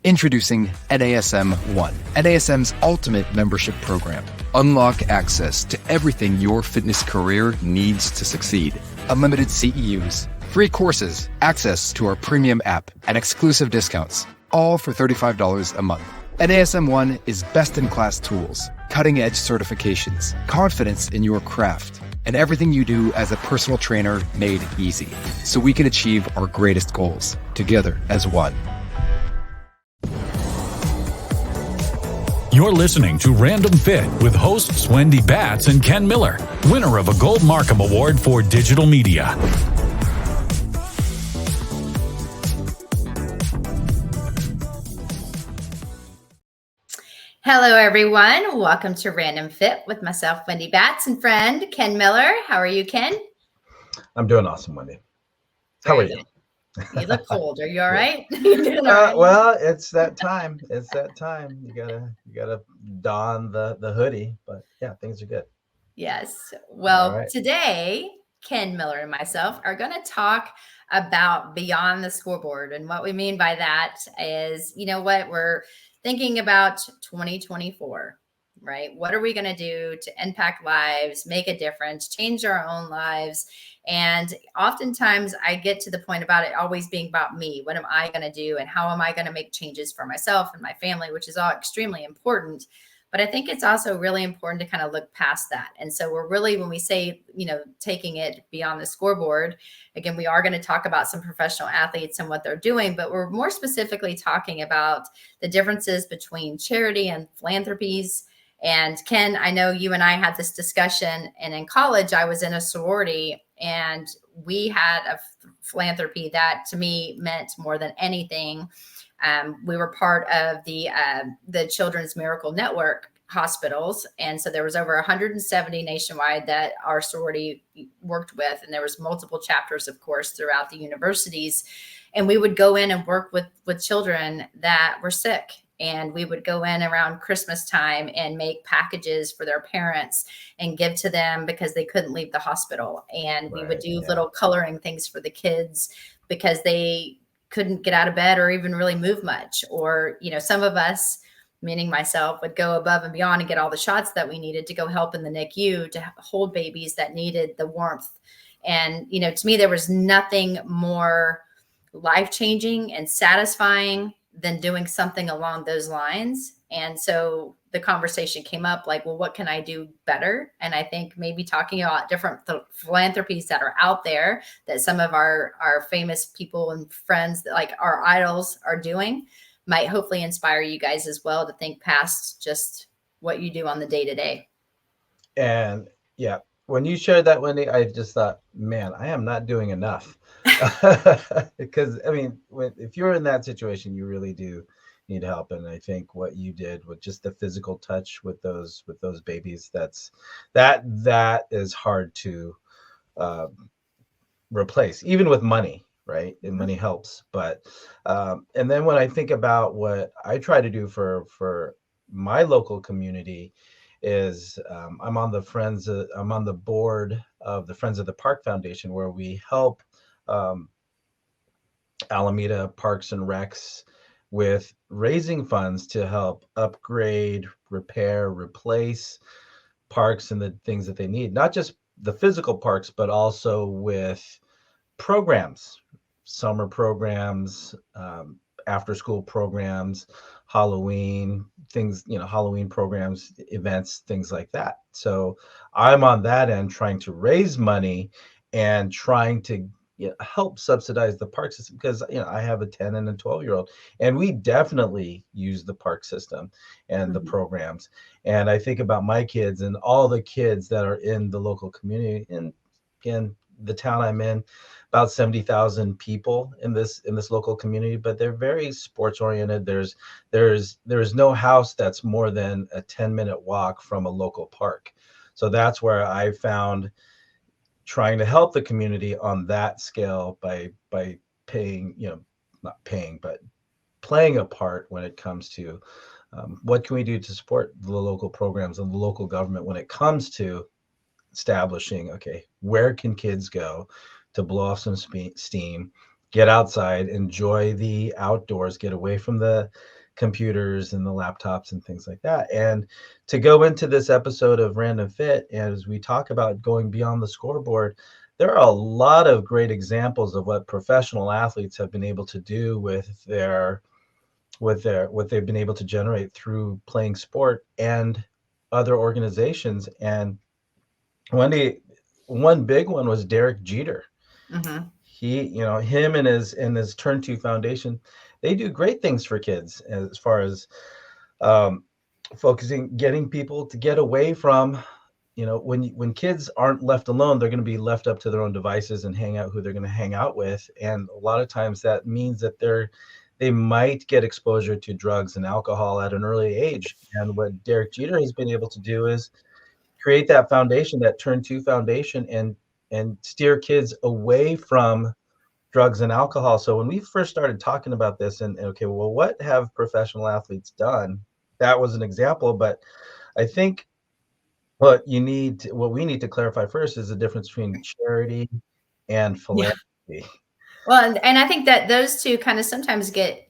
Introducing NASM One, NASM's ultimate membership program. Unlock access to everything your fitness career needs to succeed. Unlimited CEUs, free courses, access to our premium app, and exclusive discounts, all for $35 a month. NASM One is best-in-class tools, cutting-edge certifications, confidence in your craft, and everything you do as a personal trainer made easy, so we can achieve our greatest goals together as one. You're listening to Random Fit with hosts Wendy Batts and Ken Miller, winner of a Gold Markham Award for Digital Media. Hello, everyone. Welcome to Random Fit with myself, Wendy Batts, and friend Ken Miller. How are you, Ken? I'm doing awesome, Wendy. How are you? You look cold. Are you all right? You doing all right? Well, it's that time. It's that time. You gotta don the hoodie, but yeah, things are good. Yes. Well, Right. Today, Ken Miller and myself are going to talk about beyond the scoreboard. And what we mean by that is, we're thinking about 2024, right? What are we going to do to impact lives, make a difference, change our own lives? And oftentimes I get to the point about it always being about me. What am I going to do? And how am I going to make changes for myself and my family, which is all extremely important. But I think it's also really important to kind of look past that. And so we're really, when we say, taking it beyond the scoreboard, again, we are going to talk about some professional athletes and what they're doing, but we're more specifically talking about the differences between charity and philanthropies. And Ken, I know you and I had this discussion, and in college, I was in a sorority, and we had a philanthropy that to me meant more than anything. We were part of the Children's Miracle Network hospitals. And so there was over 170 nationwide that our sorority worked with. And there was multiple chapters, of course, throughout the universities. And we would go in and work with children that were sick. And we would go in around Christmas time and make packages for their parents and give to them because they couldn't leave the hospital. And we would do little coloring things for the kids because they couldn't get out of bed or even really move much. Or, some of us, meaning myself, would go above and beyond and get all the shots that we needed to go help in the NICU to hold babies that needed the warmth. And, to me, there was nothing more life-changing and satisfying than doing something along those lines. And so the conversation came up like, well, what can I do better? And I think maybe talking about different philanthropies that are out there that some of our famous people and friends that like our idols are doing might hopefully inspire you guys as well to think past just what you do on the day to day. And yeah, when you shared that, Wendy, I just thought, man, I am not doing enough. Because if you're in that situation, you really do need help. And I think what you did with just the physical touch with those babies, that is hard to replace, even with money, right? And money helps. But and then when I think about what I try to do for my local community is I'm on the board of the Friends of the Park Foundation, where we help Alameda Parks and Recs with raising funds to help upgrade, repair, replace parks and the things that they need, not just the physical parks, but also with programs, summer programs, after school programs, Halloween things, Halloween programs, events, things like that. So I'm on that end trying to raise money and trying to help subsidize the park system, because I have a 10 and a 12-year-old, and we definitely use the park system and the programs. And I think about my kids and all the kids that are in the local community, and in the town I'm in, about 70,000 people in this local community, but they're very sports oriented. There's no house that's more than a 10-minute walk from a local park. So that's where I found trying to help the community on that scale by paying, not paying, but playing a part when it comes to what can we do to support the local programs and the local government when it comes to establishing, okay, where can kids go to blow off some steam get outside, enjoy the outdoors, get away from the computers and the laptops and things like that. And to go into this episode of Random Fit, as we talk about going beyond the scoreboard, there are a lot of great examples of what professional athletes have been able to do with their what they've been able to generate through playing sport and other organizations. And one big one was Derek Jeter. Mm-hmm. Him and his Turn 2 Foundation, they do great things for kids as far as um, getting people to get away from, when kids aren't left alone, they're going to be left up to their own devices and hang out who they're going to hang out with. And a lot of times that means that they might get exposure to drugs and alcohol at an early age. And what Derek Jeter has been able to do is create that foundation, that Turn 2 Foundation, and steer kids away from drugs and alcohol. So when we first started talking about this, and okay, well, what have professional athletes done? That was an example, but I think what we need to clarify first is the difference between charity and Yeah. philanthropy. Well, and I think that those two kind of sometimes get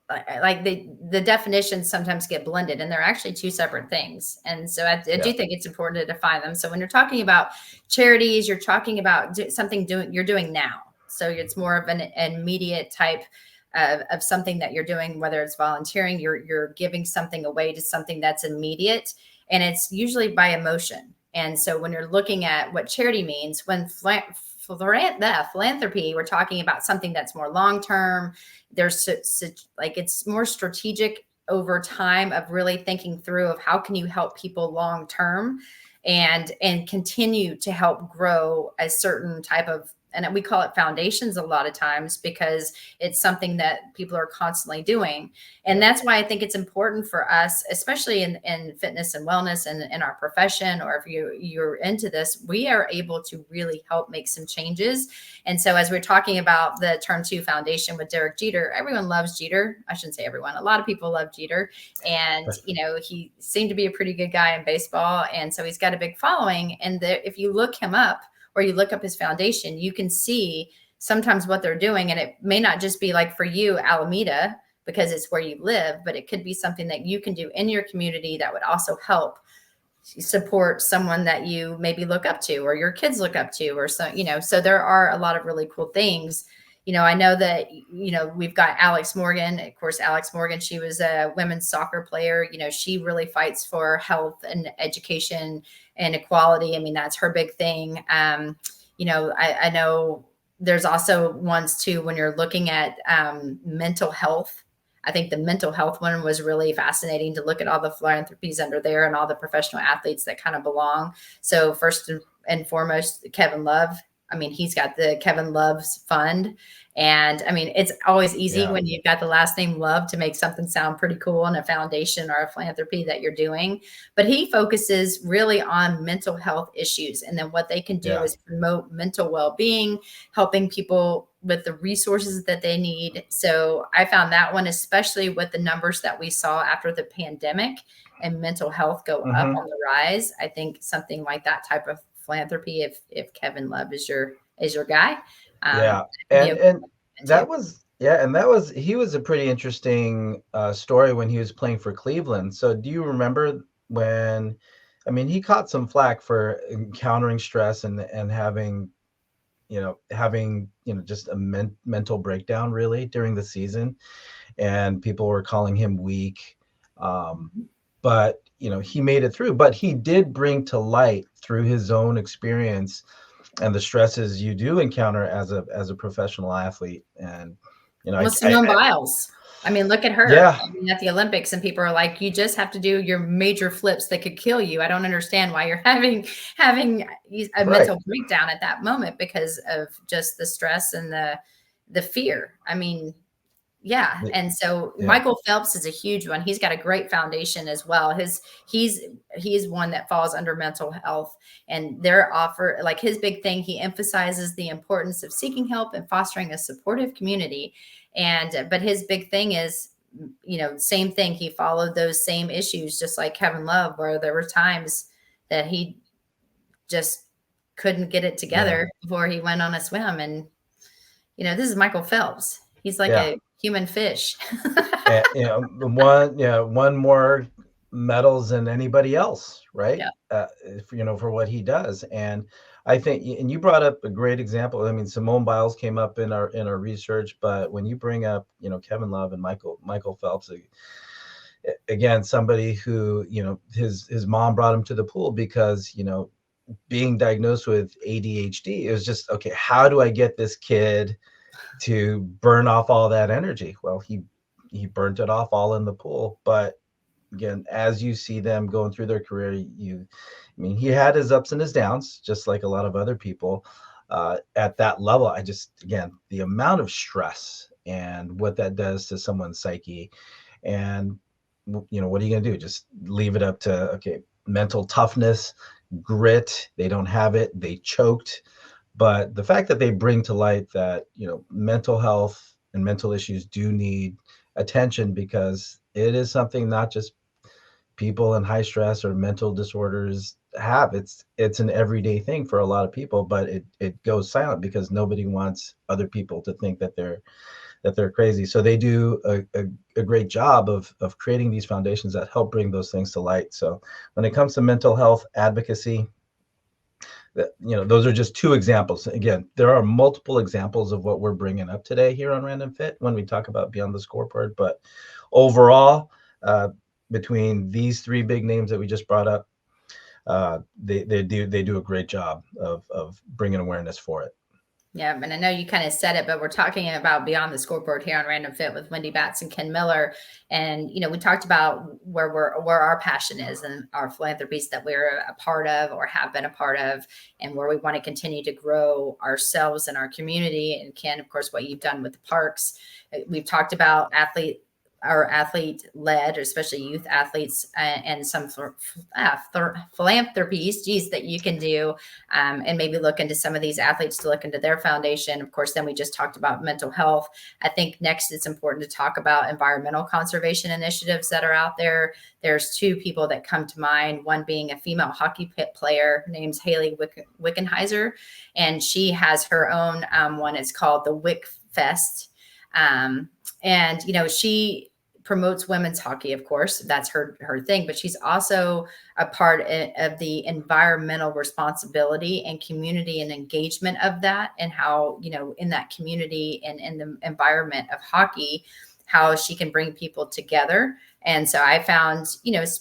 like the definitions sometimes get blended, and they're actually two separate things. And so I do think it's important to define them. So when you're talking about charities, you're talking about something you're doing now. So it's more of an immediate type of something that you're doing, whether it's volunteering, you're giving something away to something that's immediate, and it's usually by emotion. And so when you're looking at what charity means, when philanthropy, we're talking about something that's more long-term. There's like, it's more strategic over time of really thinking through of how can you help people long-term and continue to help grow a certain type of, and we call it foundations a lot of times because it's something that people are constantly doing. And that's why I think it's important for us, especially in fitness and wellness and in our profession, or if you're into this, we are able to really help make some changes. And so as we're talking about the Turn 2 Foundation with Derek Jeter, everyone loves Jeter. I shouldn't say everyone. A lot of people love Jeter. And, he seemed to be a pretty good guy in baseball. And so he's got a big following. And if you look him up, or you look up his foundation, you can see sometimes what they're doing. And it may not just be like for you, Alameda, because it's where you live, but it could be something that you can do in your community that would also help support someone that you maybe look up to, or your kids look up to, or so there are a lot of really cool things. I know that, we've got Alex Morgan. Of course, Alex Morgan, she was a women's soccer player. She really fights for health and education and equality. I mean, that's her big thing. I know there's also ones too, when you're looking at mental health. I think the mental health one was really fascinating to look at all the philanthropies under there and all the professional athletes that kind of belong. So first and foremost, Kevin Love. I mean, he's got the Kevin Love's Fund. And I mean, it's always easy when you've got the last name Love to make something sound pretty cool in a foundation or a philanthropy that you're doing. But he focuses really on mental health issues. And then what they can do is promote mental well-being, helping people with the resources that they need. So I found that one, especially with the numbers that we saw after the pandemic and mental health go up on the rise. I think something like that type of philanthropy, if Kevin Love is your guy. And that was he was a pretty interesting story when he was playing for Cleveland. So do you remember when, I mean, he caught some flack for encountering stress and having just a mental breakdown really during the season, and people were calling him weak. But he made it through. But he did bring to light through his own experience and the stresses you do encounter as a professional athlete. And Simone Biles. I mean, look at her. Yeah. I mean, at the Olympics, and people are like, you just have to do your major flips that could kill you. I don't understand why you're having a mental breakdown at that moment because of just the stress and the fear. I mean, yeah. And so Michael Phelps is a huge one. He's got a great foundation as well. He's one that falls under mental health, and their offer, like his big thing, he emphasizes the importance of seeking help and fostering a supportive community. But his big thing is, same thing. He followed those same issues, just like Kevin Love, where there were times that he just couldn't get it together before he went on a swim. And this is Michael Phelps. He's like Yeah. a human fish. And, one more medals than anybody else, right? Yeah. For what he does. And I think, and you brought up a great example. I mean, Simone Biles came up in our research, but when you bring up, Kevin Love and Michael Phelps, again, somebody who, his mom brought him to the pool because, being diagnosed with ADHD, it was just, okay, how do I get this kid to burn off all that energy? Well, he burnt it off all in the pool. But again, as you see them going through their career, he had his ups and his downs, just like a lot of other people at that level. Again, the amount of stress and what that does to someone's psyche, and what are you going to do? Just leave it up to, okay, mental toughness, grit. They don't have it. They choked. But the fact that they bring to light that, mental health and mental issues do need attention, because it is something not just people in high stress or mental disorders have. It's an everyday thing for a lot of people, but it goes silent because nobody wants other people to think that they're crazy. So they do a great job of creating these foundations that help bring those things to light. So when it comes to mental health advocacy, those are just two examples. Again, there are multiple examples of what we're bringing up today here on Random Fit when we talk about Beyond the Scoreboard. But overall, between these three big names that we just brought up, they do a great job of bringing awareness for it. Yeah, and I know you kind of said it, but we're talking about Beyond the Scoreboard here on Random Fit with Wendy Batts and Ken Miller. And, we talked about where our passion is and our philanthropies that we're a part of or have been a part of, and where we want to continue to grow ourselves and our community. And Ken, of course, what you've done with the parks. We've talked about athlete-led, or especially youth athletes, and some philanthropies, that you can do, and maybe look into some of these athletes to look into their foundation. Of course, then we just talked about mental health. I think next it's important to talk about environmental conservation initiatives that are out there. There's two people that come to mind, one being a female hockey pit player. Her name's Haley Wickenheiser, and she has her own one. It's called the Wick Fest. And, she promotes women's hockey, of course, that's her thing, but she's also a part of the environmental responsibility and community and engagement of that, and how, in that community and in the environment of hockey, how she can bring people together. And so I found,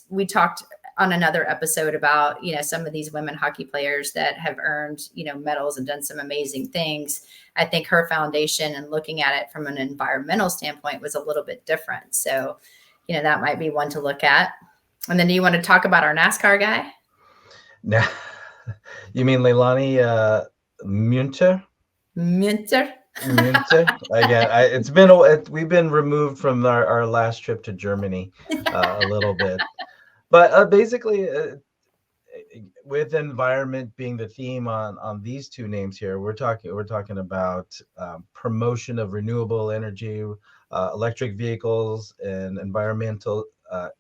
we talked on another episode about, some of these women hockey players that have earned, medals and done some amazing things. I think her foundation and looking at it from an environmental standpoint was a little bit different. So, that might be one to look at. And then do you want to talk about our NASCAR guy? Now, you mean Leilani Munter? Munter. Again, we've been removed from our last trip to Germany a little bit. But basically, with environment being the theme on these two names here, we're talking about promotion of renewable energy, electric vehicles, and environmental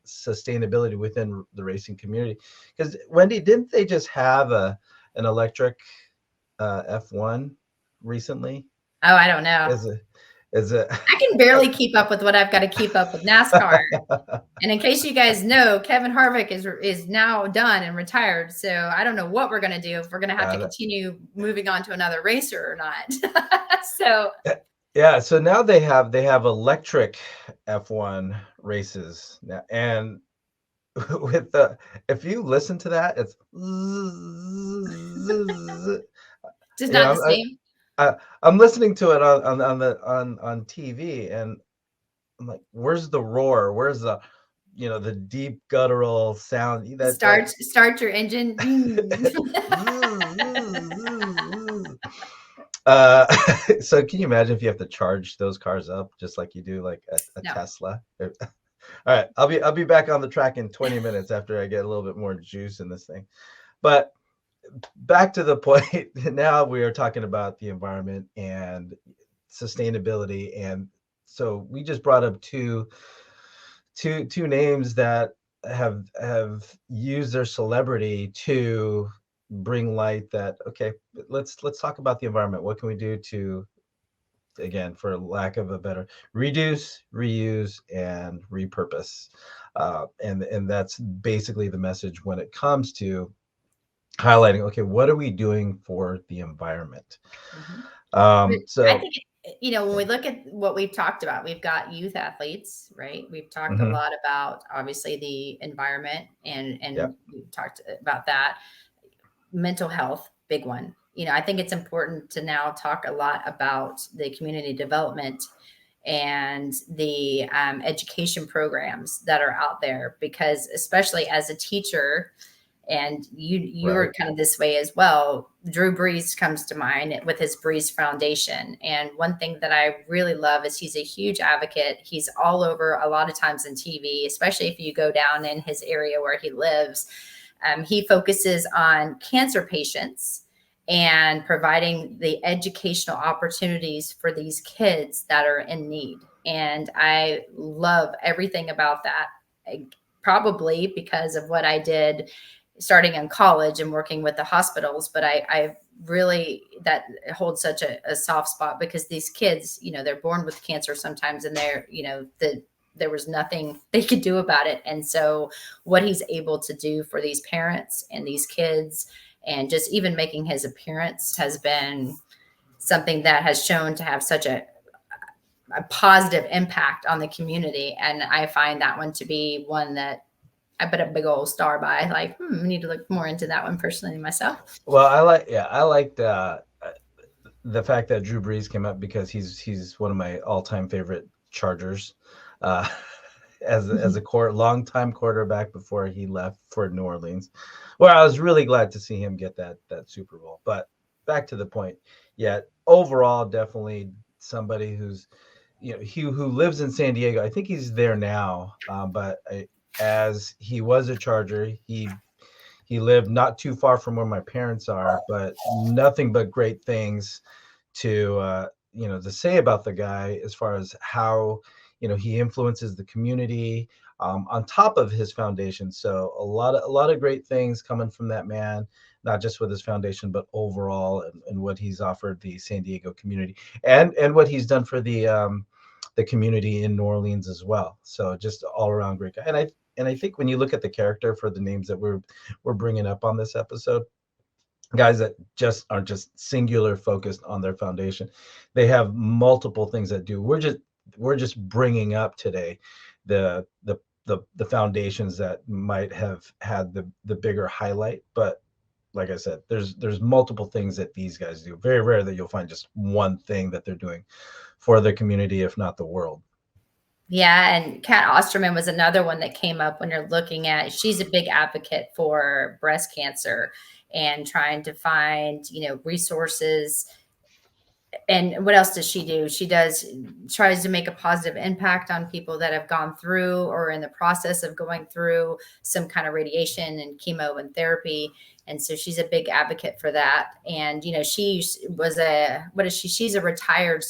sustainability within the racing community. Because Wendy, didn't they just have an electric F1 recently? Oh, I don't know. I can barely keep up with what I've got to keep up with NASCAR. And in case you guys know, Kevin Harvick is now done and retired. So I don't know what we're going to do, if we're going to have to continue moving on to another racer or not. So yeah, so now they have electric F1 races now, and if you listen to that, it's just not the same. I'm listening to it on TV, and I'm like, where's the roar? Where's the the deep guttural sound? Start your engine. So can you imagine if you have to charge those cars up just like you do like a Tesla? All right, I'll be back on the track in 20 minutes after I get a little bit more juice in this thing. But back to the point, now we are talking about the environment and sustainability, and so we just brought up two names that have used their celebrity to bring light that, okay, let's talk about the environment. What can we do to again, for lack of a better, reduce, reuse, and repurpose. And that's basically the message when it comes to highlighting, okay, what are we doing for the environment? Mhm. I So think, when we look at what we've talked about, we've got youth athletes, right? We've talked a mhm, lot about obviously the environment yeah, and we've talked about that. Mental health, big one. I think it's important to now talk a lot about the community development and the education programs that are out there, because especially as a teacher, and you right. were kind of this way as well. Drew Brees comes to mind with his Brees Foundation, and one thing that I really love is he's a huge advocate. He's all over a lot of times in TV, especially if you go down in his area where he lives. He focuses on cancer patients and providing the educational opportunities for these kids that are in need. And I love everything about that, probably because of what I did starting in college and working with the hospitals. But I really, that holds such a soft spot, because these kids, they're born with cancer sometimes, and there was nothing they could do about it. And so what he's able to do for these parents and these kids, and just even making his appearance, has been something that has shown to have such a positive impact on the community. And I find that one to be one that I put a big old star by. Like, I need to look more into that one personally myself. Well, I like the fact that Drew Brees came up, because he's one of my all-time favorite Chargers, uh, as a long-time quarterback before he left for New Orleans, where I was really glad to see him get that Super Bowl. But back to the point, yeah, overall, definitely somebody who's, who lives in San Diego. I think he's there now, but as he was a Charger, he lived not too far from where my parents are, but nothing but great things to to say about the guy, as far as how he influences the community, on top of his foundation. So a lot of great things coming from that man, not just with his foundation, but overall, and what he's offered the San Diego community, and what he's done for the community in New Orleans as well. So just all around great guy. And I think when you look at the character for the names that we're bringing up on this episode, guys that just aren't just singular focused on their foundation, they have multiple things that do. We're just bringing up today the foundations that might have had the bigger highlight. But like I said, there's multiple things that these guys do. Very rare that you'll find just one thing that they're doing for the community, if not the world. Yeah, and Kat Osterman was another one that came up when you're looking at. She's a big advocate for breast cancer and trying to find, resources. And what else does she do? She tries to make a positive impact on people that have gone through or in the process of going through some kind of radiation and chemo and therapy. And so she's a big advocate for that. And, she was she's a retired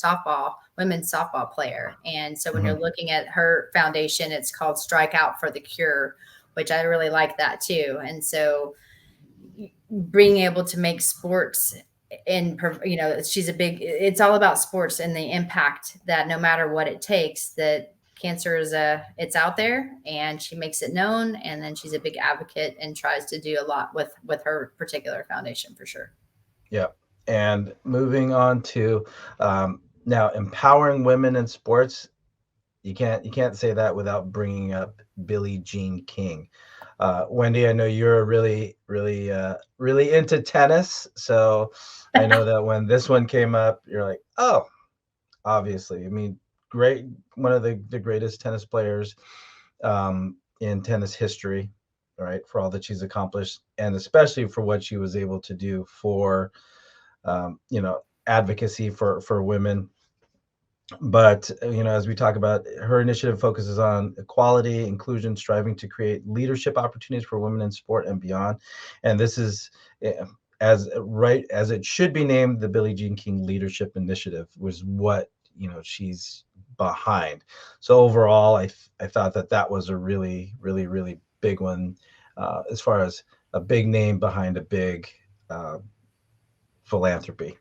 women's softball player. And so when Mhm. you're looking at her foundation, it's called Strike Out for the Cure, which I really like that too. And so being able to make sports, and it's all about sports and the impact that no matter what it takes, that cancer it's out there, and she makes it known. And then she's a big advocate and tries to do a lot with her particular foundation, for sure. Yeah. And moving on to, now, empowering women in sports. You can't say that without bringing up Billie Jean King. Wendy, I know you're really, really, really into tennis, so I know that when this one came up, you're like, oh, obviously. I mean, great, one of the greatest tennis players, in tennis history, right? For all that she's accomplished, and especially for what she was able to do for, advocacy for women. But as we talk about, her initiative focuses on equality, inclusion, striving to create leadership opportunities for women in sport and beyond. And this is, as right as it should be named, the Billie Jean King Leadership Initiative was what she's behind. So overall, I thought that was a really, really, really big one, as far as a big name behind a big, philanthropy.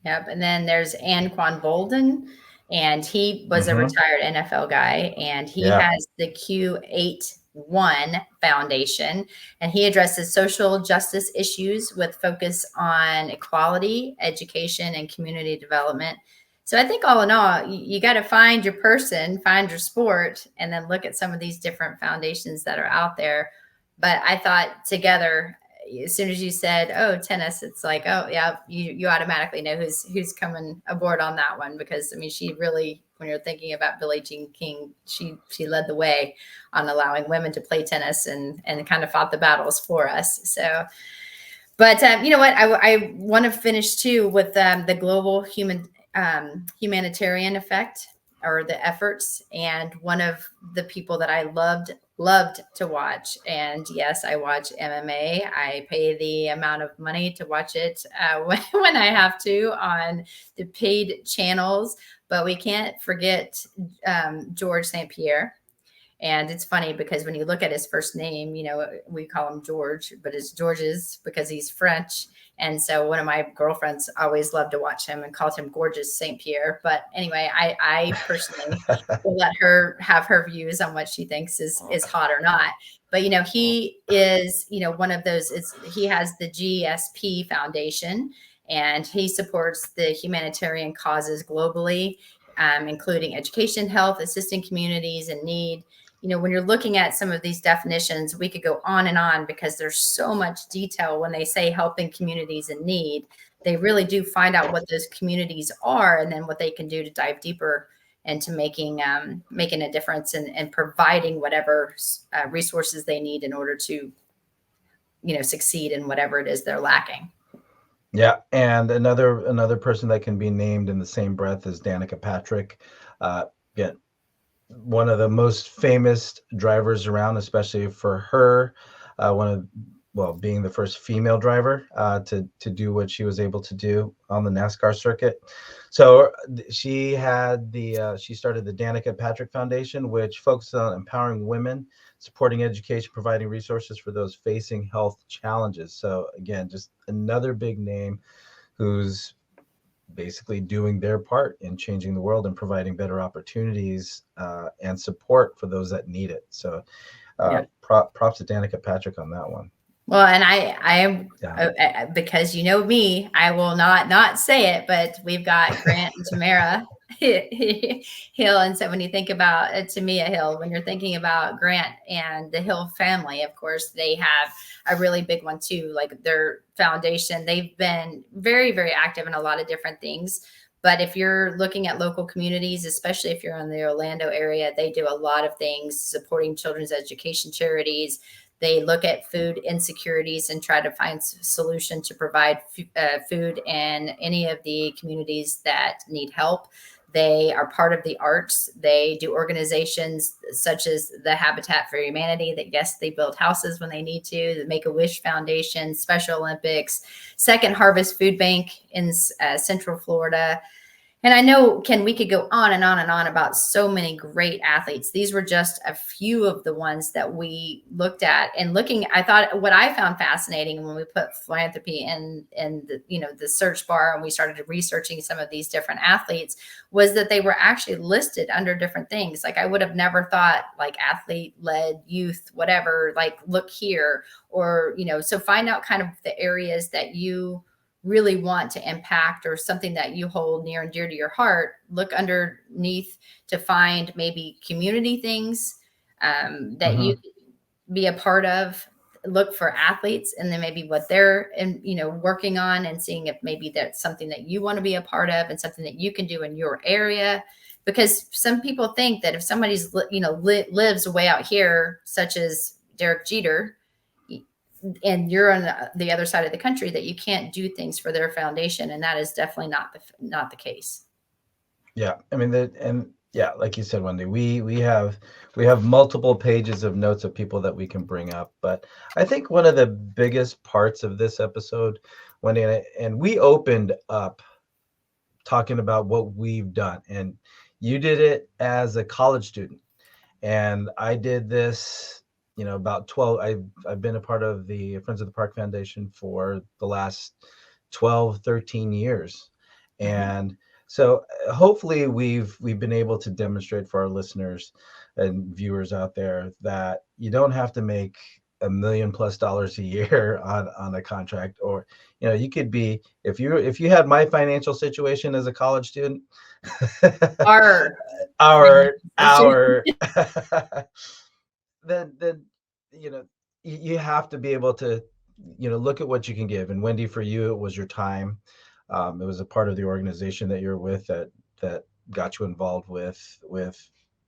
Yep. And then there's Anquan Bolden, and he was a Mm-hmm. retired NFL guy, and he Yeah. has the Q81 Foundation, and he addresses social justice issues with focus on equality, education, and community development. So I think all in all, you got to find your person, find your sport, and then look at some of these different foundations that are out there. But I thought together, as soon as you said, "Oh, tennis," it's like, "Oh, yeah," you automatically know who's coming aboard on that one, because I mean, she really, when you're thinking about Billie Jean King, she led the way on allowing women to play tennis and kind of fought the battles for us. So, but you know what, I want to finish too with the global humanitarian effect, or the efforts. And one of the people that I loved to watch, and yes, I watch MMA. I pay the amount of money to watch it when I have to on the paid channels. But we can't forget George St. Pierre. And it's funny because when you look at his first name, you know, we call him George, but it's Georges because he's French. And so one of my girlfriends always loved to watch him and called him Gorgeous St. Pierre. But anyway, I personally will let her have her views on what she thinks is hot or not. But you know, he is, you know, one of those. He has the GSP Foundation, and he supports the humanitarian causes globally, including education, health, assisting communities in need. You know, when you're looking at some of these definitions, we could go on and on because there's so much detail when they say helping communities in need. They really do find out what those communities are, and then what they can do to dive deeper into making a difference, and providing whatever resources they need in order to, you know, succeed in whatever it is they're lacking. Yeah, and another person that can be named in the same breath as Danica Patrick. Again, one of the most famous drivers around, especially for her, being the first female driver to do what she was able to do on the NASCAR circuit. So she started the Danica Patrick Foundation, which focuses on empowering women, supporting education, providing resources for those facing health challenges. So again, just another big name who's basically doing their part in changing the world and providing better opportunities and support for those that need it. So props to Danica Patrick on that one. Well, and I am, because you know me, I will not say it, but we've got Grant and Tamara Hill. And so when you think about Tamia Hill, when you're thinking about Grant and the Hill family, of course, they have a really big one too, like their foundation. They've been very, very active in a lot of different things. But if you're looking at local communities, especially if you're in the Orlando area, they do a lot of things supporting children's education charities. They look at food insecurities and try to find solution to provide food in any of the communities that need help. They are part of the arts. They do organizations such as the Habitat for Humanity that, yes, they build houses when they need to, the Make-A-Wish Foundation, Special Olympics, Second Harvest Food Bank in Central Florida. And I know, Ken, we could go on and on and on about so many great athletes. These were just a few of the ones that we looked at. And I thought what I found fascinating when we put philanthropy in the, you know, the search bar, and we started researching some of these different athletes, was that they were actually listed under different things. Like I would have never thought, like athlete-led youth, whatever, like look here, or, you know, so find out kind of the areas that you really want to impact, or something that you hold near and dear to your heart. Look underneath to find maybe community things that you be a part of. Look for athletes, and then maybe what they're working on, and seeing if maybe that's something that you want to be a part of and something that you can do in your area. Because some people think that if somebody's lives way out here, such as Derek Jeter, and you're on the other side of the country, that you can't do things for their foundation. And that is definitely not the case. Yeah. I mean, like you said, Wendy, we have multiple pages of notes of people that we can bring up. But I think one of the biggest parts of this episode, Wendy, and we opened up talking about what we've done, and you did it as a college student, and I did this, about 12, I've been a part of the Friends of the Park Foundation for the last 12, 13 years. And so hopefully we've been able to demonstrate for our listeners and viewers out there that you don't have to make $1 million+ a year on a contract. Or, you could be, if you had my financial situation as a college student, Our our then you have to be able to look at what you can give. And Wendy, for you, it was your time. It was a part of the organization that you're with that got you involved with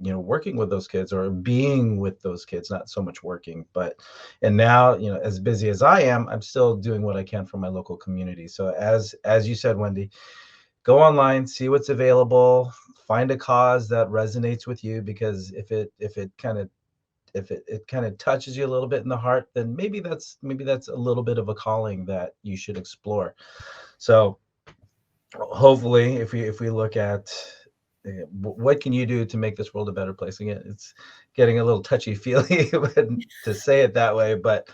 working with those kids, or being with those kids, not so much working. And now, as busy as I am, I'm still doing what I can for my local community. So as you said, Wendy, go online, see what's available, find a cause that resonates with you, because if it kind of touches you a little bit in the heart, then maybe that's a little bit of a calling that you should explore. So hopefully, if we look at what can you do to make this world a better place? Again, it's getting a little touchy-feely to say it that way, but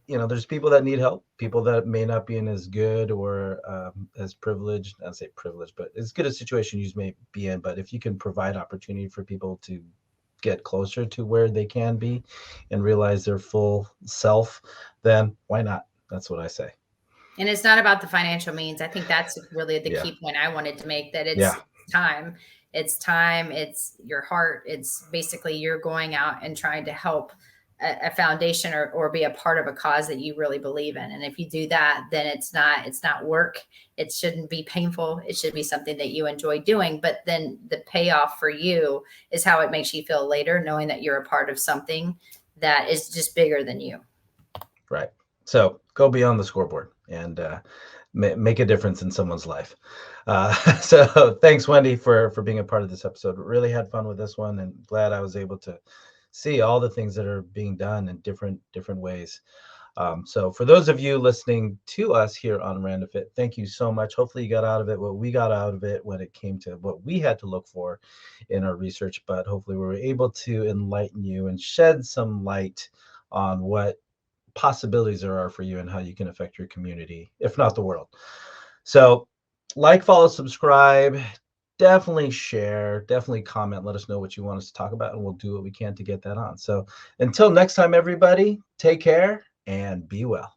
there's people that need help, people that may not be in as good or as privileged, I'd say privileged, but as good a situation you may be in. But if you can provide opportunity for people to get closer to where they can be and realize their full self, then why not? That's what I say. And it's not about the financial means. I think that's really the key point I wanted to make, that it's time. It's time. It's your heart. It's basically you're going out and trying to help a foundation or be a part of a cause that you really believe in. And if you do that, then it's not work. It shouldn't be painful. It should be something that you enjoy doing. But then the payoff for you is how it makes you feel later, knowing that you're a part of something that is just bigger than you. Right. So go beyond the scoreboard and make a difference in someone's life. So thanks, Wendy, for being a part of this episode. Really had fun with this one, and glad I was able to see all the things that are being done in different ways. So for those of you listening to us here on Random Fit, thank you so much. Hopefully you got out of it what we got out of it when it came to what we had to look for in our research, but hopefully we were able to enlighten you and shed some light on what possibilities there are for you and how you can affect your community, if not the world. So like, follow, subscribe, definitely share, definitely comment, let us know what you want us to talk about, and we'll do what we can to get that on. So until next time, everybody, take care and be well.